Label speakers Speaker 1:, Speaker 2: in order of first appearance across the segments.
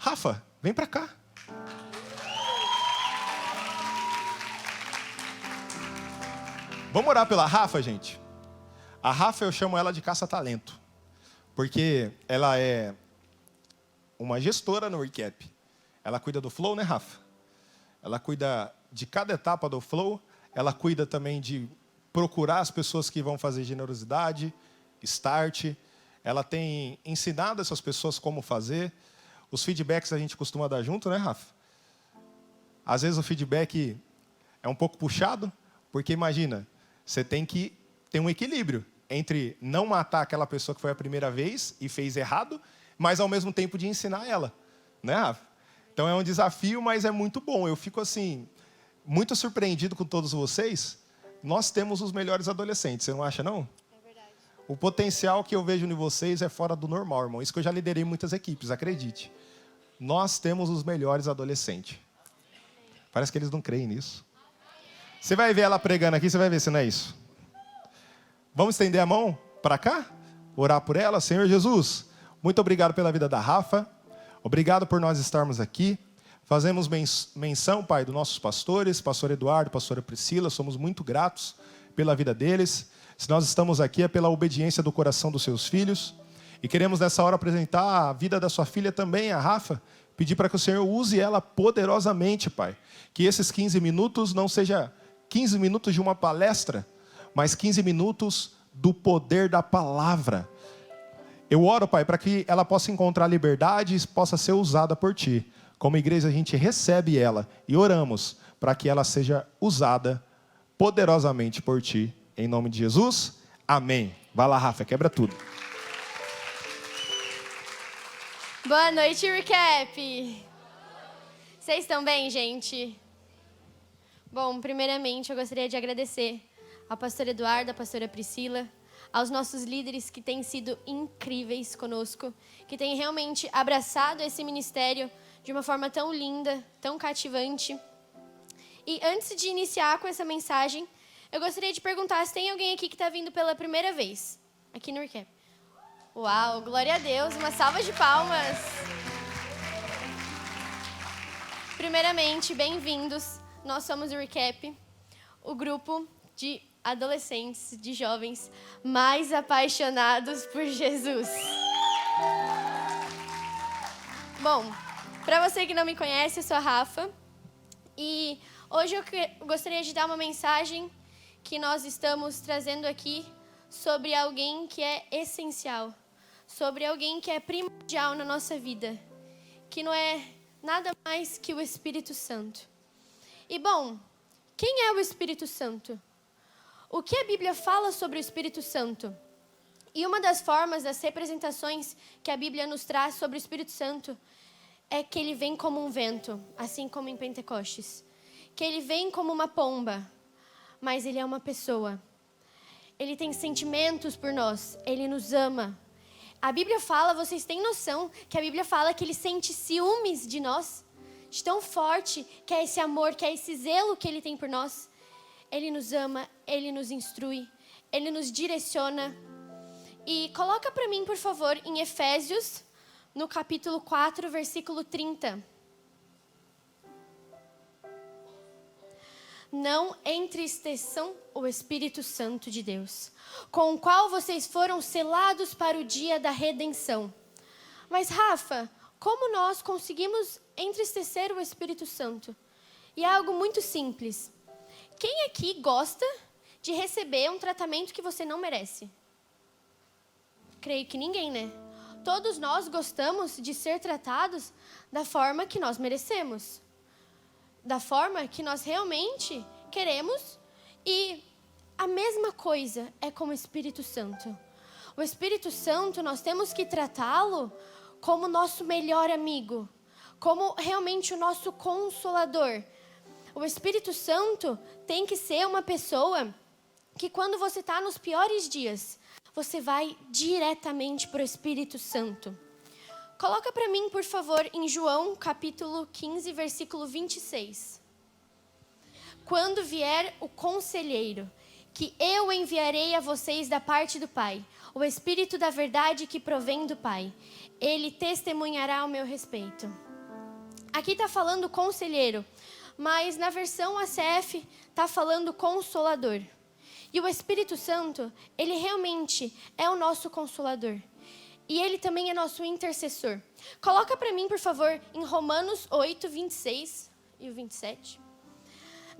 Speaker 1: Rafa, vem para cá. Vamos orar pela Rafa, gente? A Rafa, eu chamo ela de caça-talento, porque ela é uma gestora no Recap. Ela cuida do Flow, né, Rafa? Ela cuida de cada etapa do Flow. Ela cuida também de procurar as pessoas que vão fazer generosidade, start. Ela tem ensinado essas pessoas como fazer. Os feedbacks a gente costuma dar junto, né, Rafa? Às vezes o feedback é um pouco puxado, porque imagina, você tem que ter um equilíbrio entre não matar aquela pessoa que foi a primeira vez e fez errado, mas ao mesmo tempo de ensinar ela, né, Rafa? Então é um desafio, mas é muito bom. Eu fico assim, muito surpreendido com todos vocês. Nós temos os melhores adolescentes, você não acha, não?
Speaker 2: É verdade.
Speaker 1: O potencial que eu vejo em vocês é fora do normal, irmão. Isso que eu já liderei muitas equipes, acredite. Nós temos os melhores adolescentes. Parece que eles não creem nisso. Você vai ver ela pregando aqui, você vai ver se não é isso. Vamos estender a mão para cá? Orar por ela? Senhor Jesus, muito obrigado pela vida da Rafa. Obrigado por nós estarmos aqui. Fazemos menção, Pai, dos nossos pastores, pastor Eduardo, pastora Priscila. Somos muito gratos pela vida deles. Se nós estamos aqui é pela obediência do coração dos seus filhos. E queremos nessa hora apresentar a vida da sua filha também, a Rafa. Pedir para que o Senhor use ela poderosamente, Pai. Que esses 15 minutos não seja 15 minutos de uma palestra, mas 15 minutos do poder da palavra. Eu oro, Pai, para que ela possa encontrar liberdade e possa ser usada por Ti. Como igreja, a gente recebe ela e oramos para que ela seja usada poderosamente por Ti. Em nome de Jesus, amém. Vai lá, Rafa, quebra tudo.
Speaker 2: Boa noite, Recap! Vocês estão bem, gente? Bom, primeiramente, eu gostaria de agradecer ao pastor Eduardo, à pastora Priscila, aos nossos líderes que têm sido incríveis conosco, que têm realmente abraçado esse ministério de uma forma tão linda, tão cativante. E antes de iniciar com essa mensagem, eu gostaria de perguntar se tem alguém aqui que está vindo pela primeira vez, aqui no Recap. Uau, glória a Deus, uma salva de palmas. Primeiramente, bem-vindos. Nós somos o Recap, o grupo de adolescentes, de jovens mais apaixonados por Jesus. Bom, para você que não me conhece, eu sou a Rafa. E hoje eu gostaria de dar uma mensagem que nós estamos trazendo aqui sobre alguém que é essencial, sobre alguém que é primordial na nossa vida, que não é nada mais que o Espírito Santo. E bom, quem é o Espírito Santo? O que a Bíblia fala sobre o Espírito Santo? E uma das formas, das representações que a Bíblia nos traz sobre o Espírito Santo é que ele vem como um vento, assim como em Pentecostes. Que ele vem como uma pomba, mas ele é uma pessoa. Ele tem sentimentos por nós, ele nos ama. A Bíblia fala, vocês têm noção que a Bíblia fala que ele sente ciúmes de nós? De tão forte que é esse amor, que é esse zelo que ele tem por nós. Ele nos ama, ele nos instrui, ele nos direciona. E coloca para mim, por favor, em Efésios, no capítulo 4, versículo 30. Não entristeçam o Espírito Santo de Deus, com o qual vocês foram selados para o dia da redenção. Mas, Rafa, como nós conseguimos entristecer o Espírito Santo? E é algo muito simples. Quem aqui gosta de receber um tratamento que você não merece? Creio que ninguém, né? Todos nós gostamos de ser tratados da forma que nós merecemos, da forma que nós realmente queremos. E a mesma coisa é com o Espírito Santo. O Espírito Santo, nós temos que tratá-lo como nosso melhor amigo, como realmente o nosso consolador. O Espírito Santo tem que ser uma pessoa que quando você está nos piores dias, você vai diretamente para o Espírito Santo. Coloca para mim, por favor, em João, capítulo 15, versículo 26. Quando vier o conselheiro, que eu enviarei a vocês da parte do Pai, o Espírito da verdade que provém do Pai, ele testemunhará ao meu respeito. Aqui está falando conselheiro, mas na versão ACF está falando consolador. E o Espírito Santo, ele realmente é o nosso consolador. E ele também é nosso intercessor. Coloca para mim, por favor, em Romanos 8, 26 e o 27.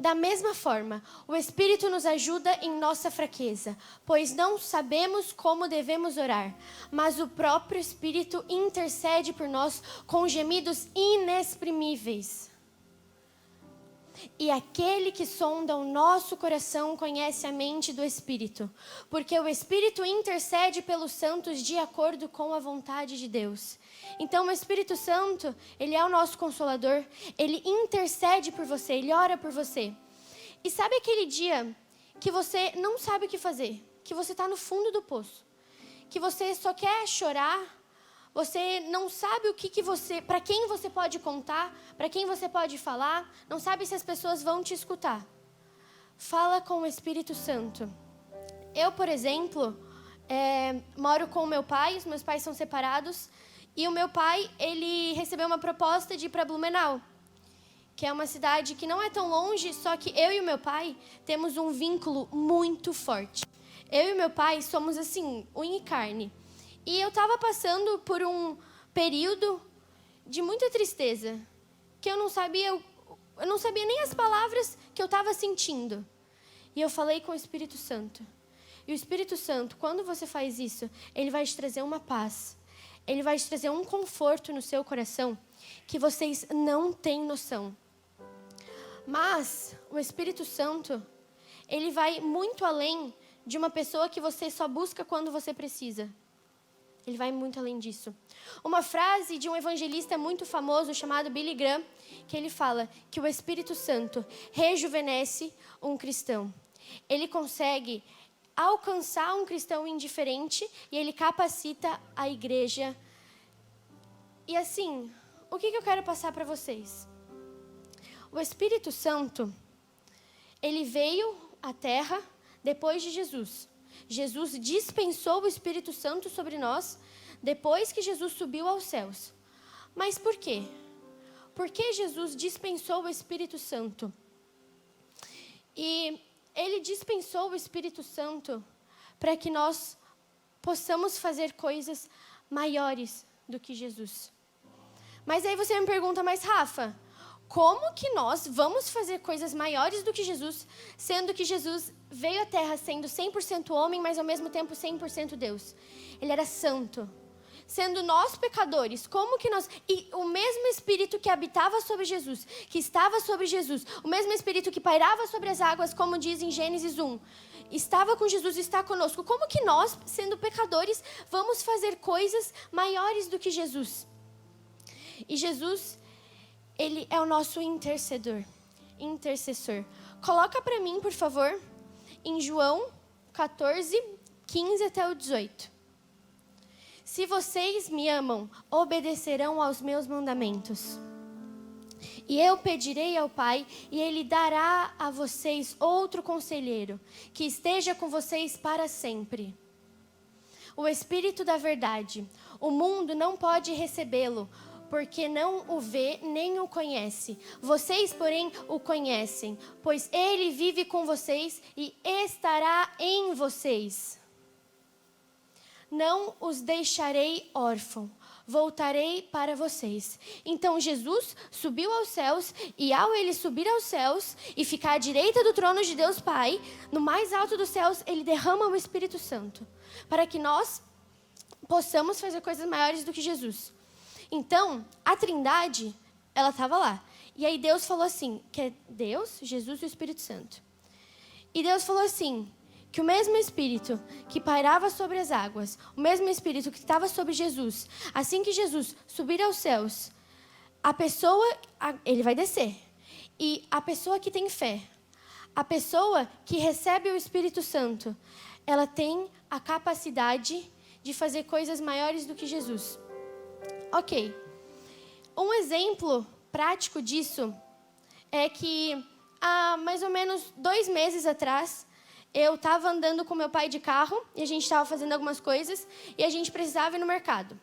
Speaker 2: Da mesma forma, o Espírito nos ajuda em nossa fraqueza, pois não sabemos como devemos orar, mas o próprio Espírito intercede por nós com gemidos inexprimíveis. E aquele que sonda o nosso coração conhece a mente do Espírito, porque o Espírito intercede pelos santos de acordo com a vontade de Deus. Então o Espírito Santo, ele é o nosso consolador, ele intercede por você, ele ora por você. E sabe aquele dia que você não sabe o que fazer, que você está no fundo do poço, que você só quer chorar, você não sabe o que você, para quem você pode contar, para quem você pode falar, não sabe se as pessoas vão te escutar. Fala com o Espírito Santo. Eu, por exemplo, moro com o meu pai, os meus pais são separados, e o meu pai, ele recebeu uma proposta de ir para Blumenau, que é uma cidade que não é tão longe, só que eu e o meu pai temos um vínculo muito forte. Eu e meu pai somos assim, unha e carne. E eu estava passando por um período de muita tristeza, que eu não sabia nem as palavras que eu estava sentindo. E eu falei com o Espírito Santo. E o Espírito Santo, quando você faz isso, ele vai te trazer uma paz. Ele vai te trazer um conforto no seu coração que vocês não têm noção. Mas o Espírito Santo, ele vai muito além de uma pessoa que você só busca quando você precisa. Ele vai muito além disso. Uma frase de um evangelista muito famoso chamado Billy Graham, que ele fala que o Espírito Santo rejuvenesce um cristão. Ele consegue alcançar um cristão indiferente e ele capacita a igreja. E assim, o que eu quero passar para vocês? O Espírito Santo, ele veio à Terra depois de Jesus. Jesus dispensou o Espírito Santo sobre nós depois que Jesus subiu aos céus. Mas por quê? Por que Jesus dispensou o Espírito Santo? E ele dispensou o Espírito Santo para que nós possamos fazer coisas maiores do que Jesus. Mas aí você me pergunta, mas Rafa, como que nós vamos fazer coisas maiores do que Jesus, sendo que Jesus veio à Terra sendo 100% homem, mas ao mesmo tempo 100% Deus? Ele era santo. Sendo nós pecadores, como que nós... E o mesmo Espírito que habitava sobre Jesus, que estava sobre Jesus, o mesmo Espírito que pairava sobre as águas, como diz em Gênesis 1, estava com Jesus e está conosco. Como que nós, sendo pecadores, vamos fazer coisas maiores do que Jesus? E Jesus... ele é o nosso intercessor. Coloca para mim, por favor, em João 14, 15 até o 18. Se vocês me amam, obedecerão aos meus mandamentos. E eu pedirei ao Pai, e Ele dará a vocês outro conselheiro, que esteja com vocês para sempre. O Espírito da verdade. O mundo não pode recebê-lo, porque não o vê nem o conhece. Vocês, porém, o conhecem, pois ele vive com vocês e estará em vocês. Não os deixarei órfãos, voltarei para vocês. Então Jesus subiu aos céus, e ao ele subir aos céus e ficar à direita do trono de Deus Pai, no mais alto dos céus, ele derrama o Espírito Santo, para que nós possamos fazer coisas maiores do que Jesus. Então, a Trindade, ela estava lá. E aí Deus falou assim, que é Deus, Jesus e o Espírito Santo. E Deus falou assim, que o mesmo Espírito que pairava sobre as águas, o mesmo Espírito que estava sobre Jesus, assim que Jesus subir aos céus, ele vai descer. E a pessoa que tem fé, a pessoa que recebe o Espírito Santo, ela tem a capacidade de fazer coisas maiores do que Jesus. Ok. Um exemplo prático disso é que há mais ou menos 2 meses atrás, eu estava andando com meu pai de carro e a gente estava fazendo algumas coisas e a gente precisava ir no mercado.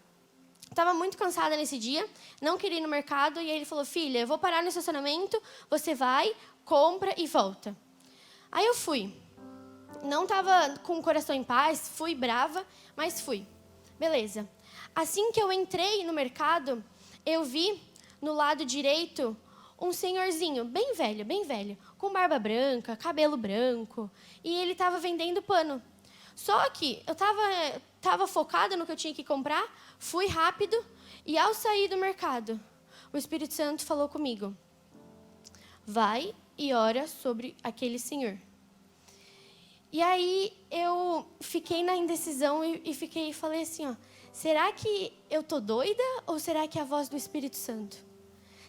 Speaker 2: estava muito cansada nesse dia, não queria ir no mercado, e aí ele falou, filha, eu vou parar no estacionamento, você vai, compra e volta. Aí eu fui. Não estava com o coração em paz, fui brava, mas fui. Beleza. Assim que eu entrei no mercado, eu vi no lado direito um senhorzinho, bem velho, com barba branca, cabelo branco, e ele estava vendendo pano. Só que eu estava focada no que eu tinha que comprar, fui rápido, e ao sair do mercado, o Espírito Santo falou comigo, vai e ora sobre aquele senhor. E aí eu fiquei na indecisão e falei assim, ó, será que eu tô doida ou será que é a voz do Espírito Santo?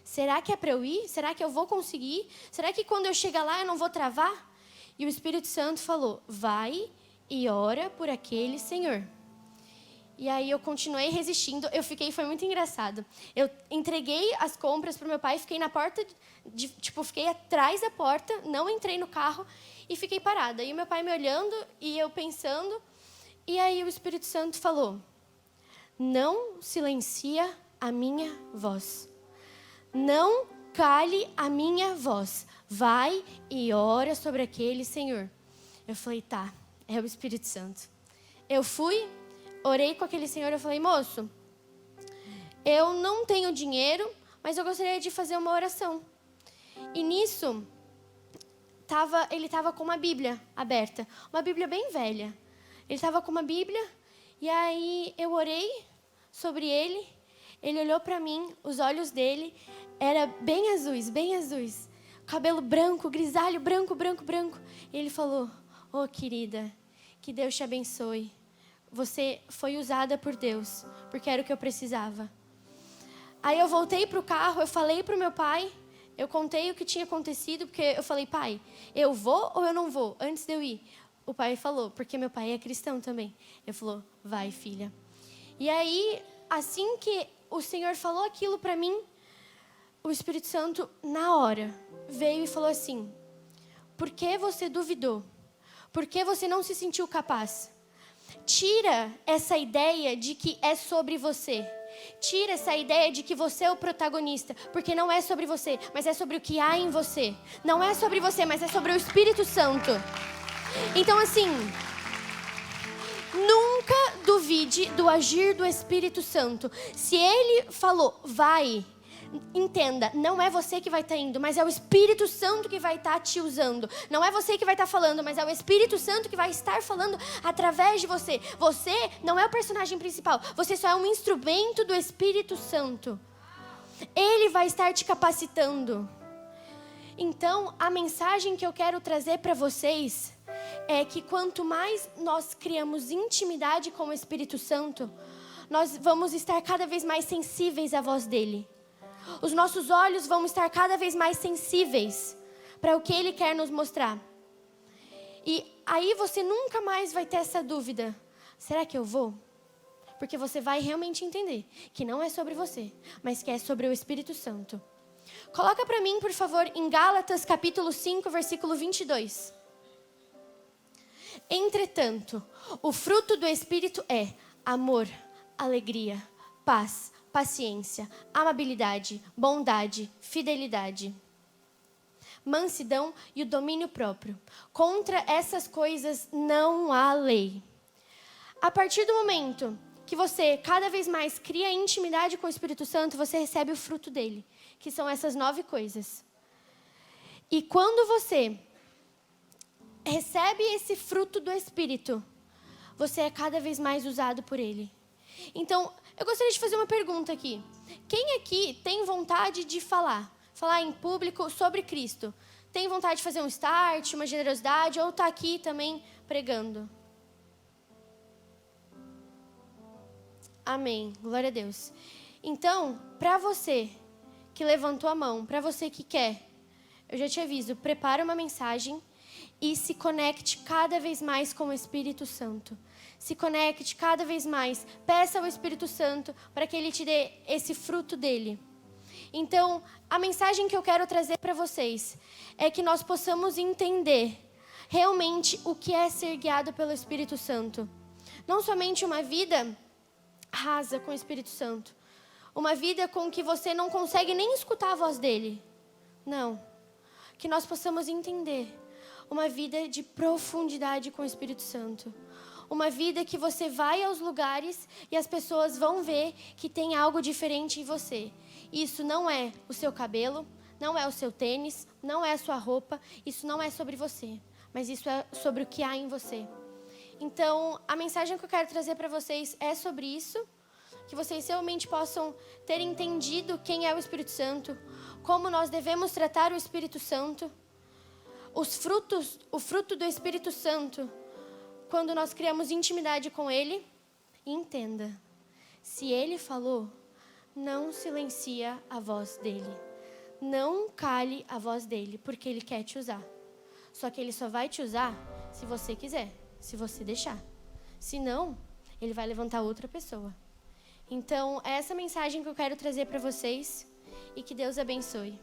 Speaker 2: Será que é para eu ir? Será que eu vou conseguir? Será que quando eu chegar lá eu não vou travar? E o Espírito Santo falou, vai e ora por aquele senhor. E aí eu continuei resistindo, foi muito engraçado. Eu entreguei as compras para o meu pai, fiquei na porta, fiquei atrás da porta, não entrei no carro e fiquei parada. E o meu pai me olhando e eu pensando, e aí o Espírito Santo falou, não silencia a minha voz. Não cale a minha voz. Vai e ora sobre aquele senhor. Eu falei, tá, é o Espírito Santo. Eu fui, orei com aquele senhor, eu falei, moço, eu não tenho dinheiro, mas eu gostaria de fazer uma oração. E nisso, ele estava com uma Bíblia aberta, uma Bíblia bem velha. Ele estava com uma Bíblia, e aí eu orei sobre ele, ele olhou para mim, os olhos dele eram bem azuis, cabelo branco, grisalho, branco. E ele falou, oh querida, que Deus te abençoe. Você foi usada por Deus, porque era o que eu precisava. Aí eu voltei para o carro, eu falei para o meu pai, eu contei o que tinha acontecido, porque eu falei, pai, eu vou ou eu não vou, antes de eu ir? O pai falou, porque meu pai é cristão também. Ele falou, vai filha. E aí, assim que o Senhor falou aquilo para mim, o Espírito Santo, na hora, veio e falou assim, por que você duvidou? Por que você não se sentiu capaz? Tira essa ideia de que é sobre você. Tira essa ideia de que você é o protagonista, porque não é sobre você, mas é sobre o que há em você. Não é sobre você, mas é sobre o Espírito Santo. Então, assim, nunca duvide do agir do Espírito Santo. Se Ele falou, vai, entenda, não é você que vai estar indo, mas é o Espírito Santo que vai estar te usando. Não é você que vai estar falando, mas é o Espírito Santo que vai estar falando através de você. Você não é o personagem principal, você só é um instrumento do Espírito Santo. Ele vai estar te capacitando. Então, a mensagem que eu quero trazer para vocês é que quanto mais nós criamos intimidade com o Espírito Santo, nós vamos estar cada vez mais sensíveis à voz dele. Os nossos olhos vão estar cada vez mais sensíveis para o que Ele quer nos mostrar. E aí você nunca mais vai ter essa dúvida. Será que eu vou? Porque você vai realmente entender que não é sobre você, mas que é sobre o Espírito Santo. Coloca para mim, por favor, em Gálatas capítulo 5, versículo 22. Entretanto, o fruto do Espírito é amor, alegria, paz, paciência, amabilidade, bondade, fidelidade, mansidão e o domínio próprio. Contra essas coisas não há lei. A partir do momento que você cada vez mais cria intimidade com o Espírito Santo, você recebe o fruto dele, que são essas 9 coisas. E quando você recebe esse fruto do Espírito, você é cada vez mais usado por ele. Então, eu gostaria de fazer uma pergunta aqui. Quem aqui tem vontade de falar em público sobre Cristo? Tem vontade de fazer um start, uma generosidade, ou está aqui também pregando? Amém. Glória a Deus. Então, para você que levantou a mão, para você que quer, eu já te aviso, prepara uma mensagem e se conecte cada vez mais com o Espírito Santo. Se conecte cada vez mais. Peça ao Espírito Santo para que Ele te dê esse fruto dele. Então, a mensagem que eu quero trazer para vocês é que nós possamos entender realmente o que é ser guiado pelo Espírito Santo. Não somente uma vida rasa com o Espírito Santo, Uma vida com que você não consegue nem escutar a voz dele. Não. Que nós possamos entender uma vida de profundidade com o Espírito Santo. Uma vida que você vai aos lugares e as pessoas vão ver que tem algo diferente em você. Isso não é o seu cabelo, não é o seu tênis, não é a sua roupa. Isso não é sobre você, mas isso é sobre o que há em você. Então, a mensagem que eu quero trazer para vocês é sobre isso. Que vocês realmente possam ter entendido quem é o Espírito Santo, como nós devemos tratar o Espírito Santo, o fruto do Espírito Santo, quando nós criamos intimidade com Ele. E entenda, se Ele falou, não silencia a voz dEle, não cale a voz dEle, porque Ele quer te usar. Só que Ele só vai te usar se você quiser, se você deixar. Se não, Ele vai levantar outra pessoa. Então, é essa mensagem que eu quero trazer para vocês e que Deus abençoe.